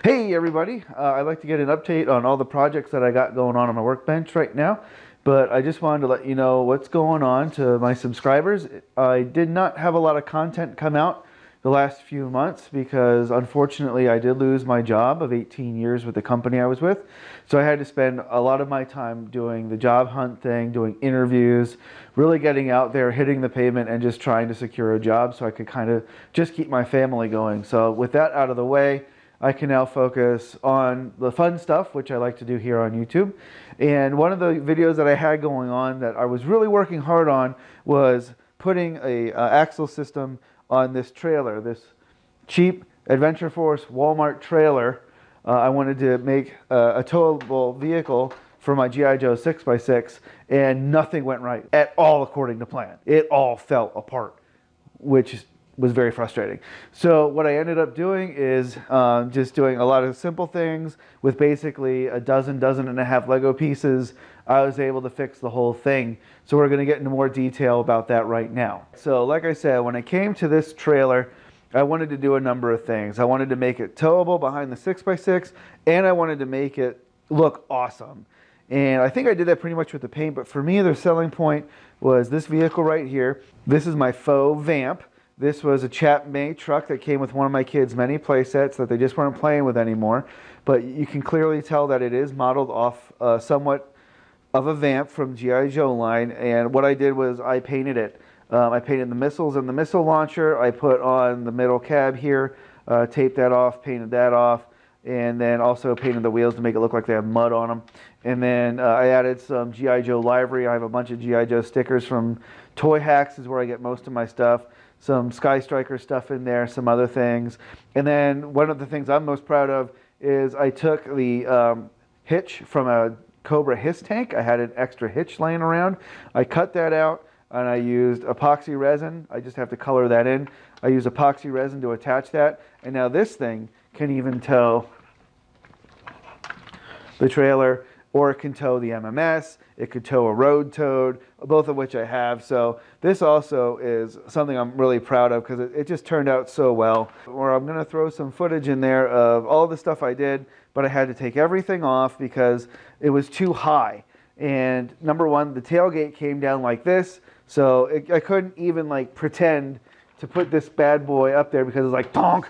Hey everybody, I'd like to get an update on all the projects that I got going on my workbench right now, but I just wanted to let you know what's going on to my subscribers. I did not have a lot of content come out the last few months because unfortunately I did lose my job of 18 years with the company I was with. So I had to spend a lot of my time doing the job hunt thing, doing interviews, really getting out there, hitting the pavement and just trying to secure a job so I could kind of just keep my family going. So with that out of the way, I can now focus on the fun stuff, which I like to do here on YouTube. And one of the videos that I had going on that I was really working hard on was putting a axle system on this trailer, this cheap Adventure Force Walmart trailer. I wanted to make a towable vehicle for my G.I. Joe 6x6, and nothing went right at all according to plan. It all fell apart, which was very frustrating. So what I ended up doing is just doing a lot of simple things with basically a dozen and a half Lego pieces. I was able to fix the whole thing. So we're going to get into more detail about that right now. So like I said, when it came to this trailer, I wanted to do a number of things. I wanted to make it towable behind the 6x6, and I wanted to make it look awesome. And I think I did that pretty much with the paint, but for me, the selling point was this vehicle right here. This is my faux Vamp. This was a chap-made truck that came with one of my kids' many play sets that they just weren't playing with anymore. But you can clearly tell that it is modeled off somewhat of a Vamp from G.I. Joe line. And what I did was I painted it. I painted the missiles and the missile launcher. I put on the middle cab here, taped that off, painted that off, and then also painted the wheels to make it look like they have mud on them. And then I added some G.I. Joe livery. I have a bunch of G.I. Joe stickers from Toy Hacks is where I get most of my stuff. Some Sky Striker stuff in there, some other things. And then one of the things I'm most proud of is I took the hitch from a Cobra Hiss tank. I had an extra hitch laying around. I cut that out and I used epoxy resin. I just have to color that in. I used epoxy resin to attach that. And now this thing can even tow the trailer, or it can tow the MMS, it could tow a road toad, both of which I have. So this also is something I'm really proud of because it just turned out so well. Or I'm gonna throw some footage in there of all the stuff I did, but I had to take everything off because it was too high. And number one, the tailgate came down like this, so I couldn't even like pretend to put this bad boy up there because it's like tonk.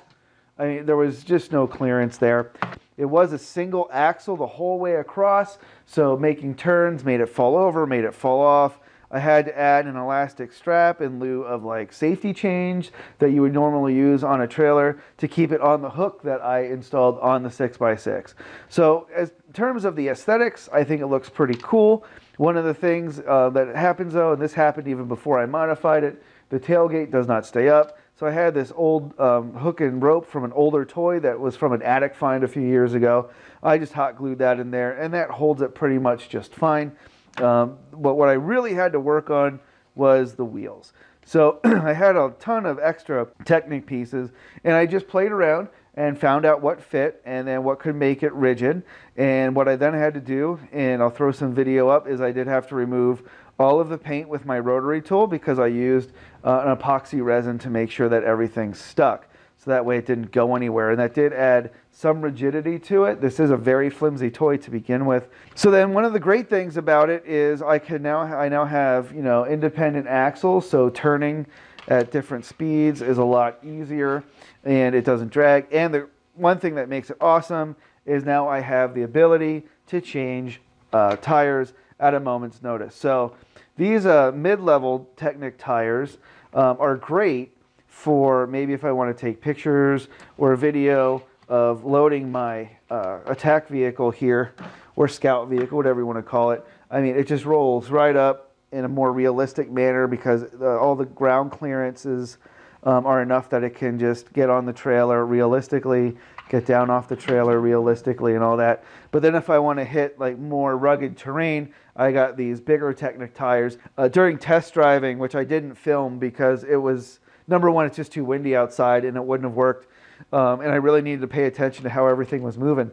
I mean, there was just no clearance there. It was a single axle the whole way across, so making turns made it fall over, made it fall off. I had to add an elastic strap in lieu of like safety chains that you would normally use on a trailer to keep it on the hook that I installed on the 6x6. So in terms of the aesthetics, I think it looks pretty cool. One of the things that happens though, and this happened even before I modified it, the tailgate does not stay up. So I had this old hook and rope from an older toy that was from an attic find a few years ago. I just hot glued that in there, and that holds it pretty much just fine. But what I really had to work on was the wheels. So I had a ton of extra Technic pieces, and I just played around and found out what fit and then what could make it rigid. And what I then had to do, and I'll throw some video up, is I did have to remove all of the paint with my rotary tool because I used an epoxy resin to make sure that everything stuck. So that way it didn't go anywhere. And that did add some rigidity to it. This is a very flimsy toy to begin with. So then one of the great things about it is I now have, you know, independent axles. So turning at different speeds is a lot easier and it doesn't drag. And the one thing that makes it awesome is now I have the ability to change tires at a moment's notice. So these mid-level Technic tires are great for maybe if I want to take pictures or video of loading my attack vehicle here, or scout vehicle, whatever you want to call it. I mean, it just rolls right up in a more realistic manner because all the ground clearances are enough that it can just get on the trailer realistically, get down off the trailer realistically and all that. But then if I want to hit like more rugged terrain, I got these bigger Technic tires. During test driving, which I didn't film because it was, number one, it's just too windy outside and it wouldn't have worked. And I really needed to pay attention to how everything was moving.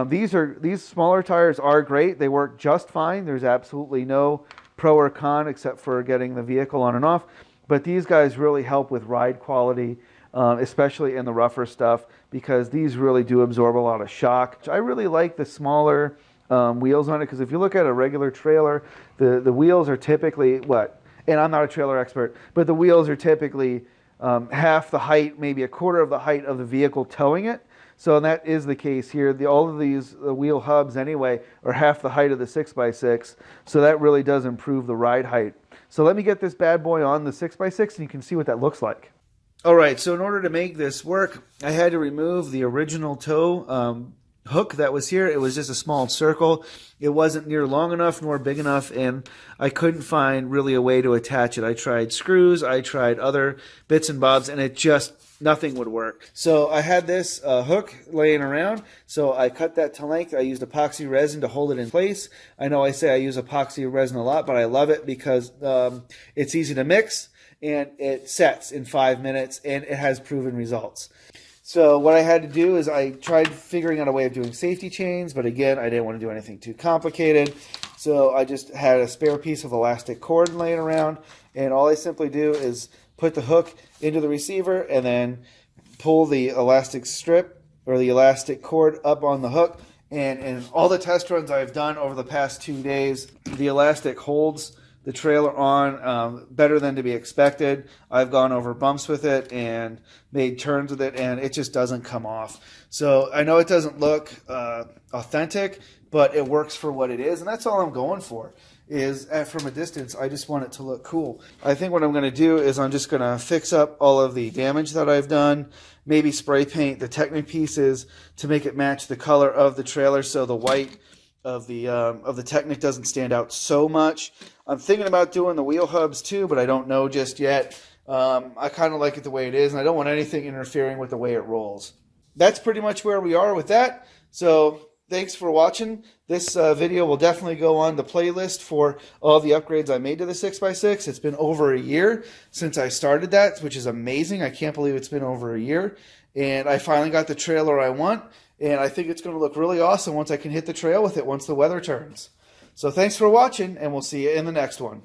These smaller tires are great. They work just fine. There's absolutely no pro or con except for getting the vehicle on and off. But these guys really help with ride quality. especially in the rougher stuff, because these really do absorb a lot of shock. I really like the smaller wheels on it, because if you look at a regular trailer, the wheels are typically what? And I'm not a trailer expert, but the wheels are typically half the height, maybe a quarter of the height of the vehicle towing it. So that is the case here. All of these wheel hubs anyway are half the height of the 6x6. So that really does improve the ride height. So let me get this bad boy on the 6x6 and you can see what that looks like. All right, so in order to make this work, I had to remove the original tow hook that was here. It was just a small circle. It wasn't near long enough nor big enough, and I couldn't find really a way to attach it. I tried screws, I tried other bits and bobs, and nothing would work. So I had this hook laying around, so I cut that to length. I used epoxy resin to hold it in place. I know I say I use epoxy resin a lot, but I love it because it's easy to mix, and it sets in 5 minutes, and it has proven results. So what I had to do is I tried figuring out a way of doing safety chains, but again, I didn't want to do anything too complicated. So I just had a spare piece of elastic cord laying around, and all I simply do is put the hook into the receiver and then pull the elastic strip or the elastic cord up on the hook. And in all the test runs I've done over the past 2 days, the elastic holds the trailer on better than to be expected. I've gone over bumps with it and made turns with it, and it just doesn't come off. So I know it doesn't look authentic, but it works for what it is, and that's all I'm going for. Is from a distance, I just want it to look cool. I think what I'm going to do is I'm just going to fix up all of the damage that I've done, maybe spray paint the Technic pieces to make it match the color of the trailer, so the white of the Technic doesn't stand out so much. I'm thinking about doing the wheel hubs too, but I don't know just yet. I kind of like it the way it is, and I don't want anything interfering with the way it rolls. That's pretty much where we are with that. So thanks for watching. This video will definitely go on the playlist for all the upgrades I made to the 6x6. It's been over a year since I started that, which is amazing. I can't believe it's been over a year. And I finally got the trailer I want, and I think it's going to look really awesome once I can hit the trail with it once the weather turns. So thanks for watching, and we'll see you in the next one.